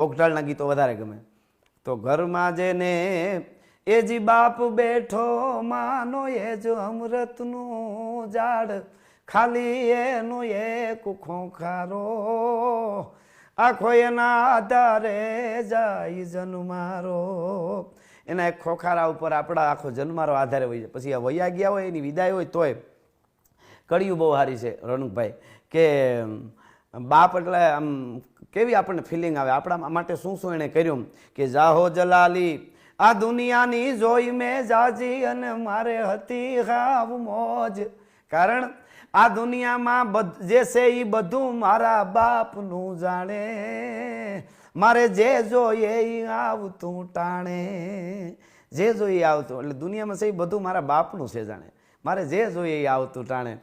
ઓગટાળના ગીતો વધારે ગમે. તો ઘરમાં જેને એ જી બાપ બેઠો માનો એ જ અમૃતનું ઝાડ, ખાલી એનો એક ખોખારો, આખો એના આધારે જાય જન્મારો. એના એક ખોખારા ઉપર આપણા આખો જન્મારો આધારે હોય છે. પછી આ વૈયા ગયા હોય એની વિદાય હોય તોય કળિયું બહુ સારી છે રણુકભાઈ, કે બાપ એટલે આમ કેવી આપણને ફિલિંગ આવે, આપણા માટે શું શું એણે કર્યું. કે જાહો જલાલી આ દુનિયાની જોઈ મેં જાજી અને મારે હતી હાવ મોજ, કારણ આ દુનિયામાં જે છે એ બધું મારા બાપનું જાણે, મારે જે જોઈએ એ આવતું ટાણે, જે જોઈએ આવતું, એટલે દુનિયામાં છે એ બધું મારા બાપનું છે જાણે, મારે જે જોઈએ એ આવતું ટાણે.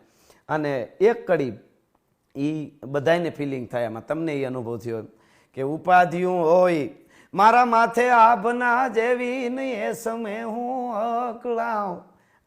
અને એક કડી એ બધાને ફિલિંગ થાય એમાં, તમને એ અનુભવ થયો કે ઉપાધિયું હોય મારા માથે આભના જેવી નહીં એ સમય હું અકળાવ.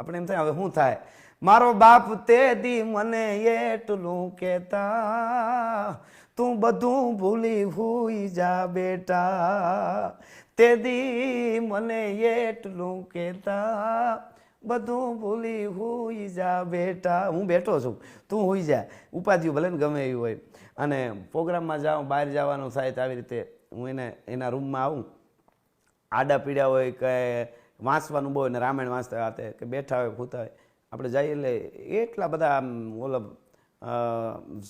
આપણે એમ થાય હવે શું થાય, મારો બાપ તે દી મને એટલું કહેતા, તું બધું ભૂલી હુઈ જા બેટા, તે દી મને એટલું કહેતા, બધું ભૂલી હુઈ જા બેટા. હું બેઠો છું, તું હુઈ જા. ઉપાધિઓ ભલે ને ગમે એવી હોય. અને પ્રોગ્રામમાં જાઉં, બહાર જવાનું થાય તો આવી રીતે હું એના રૂમમાં આવું, આડા પીડ્યા હોય કે વાંચવાનું બહુ, ને રામાયણ વાંચતા હતા કે બેઠા હોય ખૂતા હોય, આપણે જઈએ એટલે એટલા બધા આમ ઓલો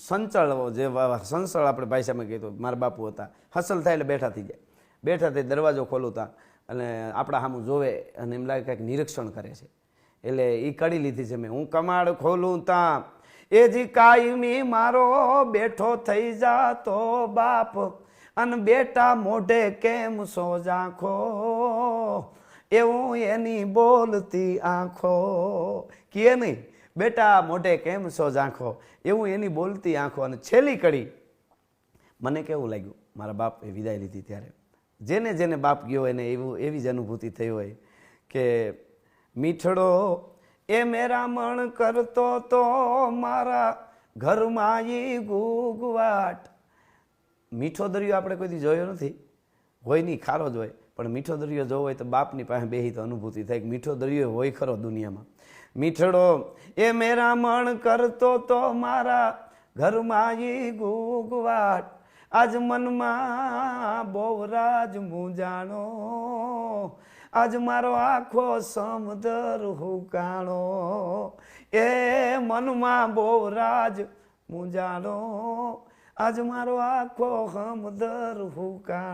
સંચળ, જે સંસળ આપણે ભાષામાં કીધું, મારા બાપુ હતા, હસલ થાય એટલે બેઠા થઈ જાય, બેઠા થઈ દરવાજો ખોલું તા અને આપણા સામું જોવે અને એમ લાગે કંઈક નિરીક્ષણ કરે છે. એટલે એ કડી લીધી છે મેં. હું કમાડ ખોલું તા એ જી કાયમી મારો બેઠો થઈ જાતો બાપ, અને બેટા મોઢે કેમ સો ઝાંખો, એવું એની બોલતી આંખો. કે નહીં બેટા મોઢે કેમ સો ઝાંખો, એવું એની બોલતી આંખો. અને છેલ્લી કડી મને કેવું લાગ્યું, મારા બાપ એ વિદાય લીધી ત્યારે જેને જેને બાપ ગયો એને એવી જ અનુભૂતિ થઈ હોય કે મીઠડો એ મેરામણ કરતો તો મારા ઘરમાં ઈ ગુગવાટ. મીઠો દરિયો આપણે કોઈથી જોયો નથી, હોય નહીં, ખારો જ હોય, પણ મીઠો દરિયો જોવો હોય તો બાપની પાસે બેહી તો અનુભૂતિ થાય કે મીઠો દરિયો હોય ખરો દુનિયામાં. મીઠડો એ મેરામણ કરતો તો મારા ઘરમાં ઈ ગુગવાટ, આજ મનમાં બહુ રાજ મૂંઝાણો, આજ મારો આખો સમદર હુકાણો, એ મનમાં બહુ રાજ મૂંઝાણો, આજ મારો આખો સમદર હુકાણો.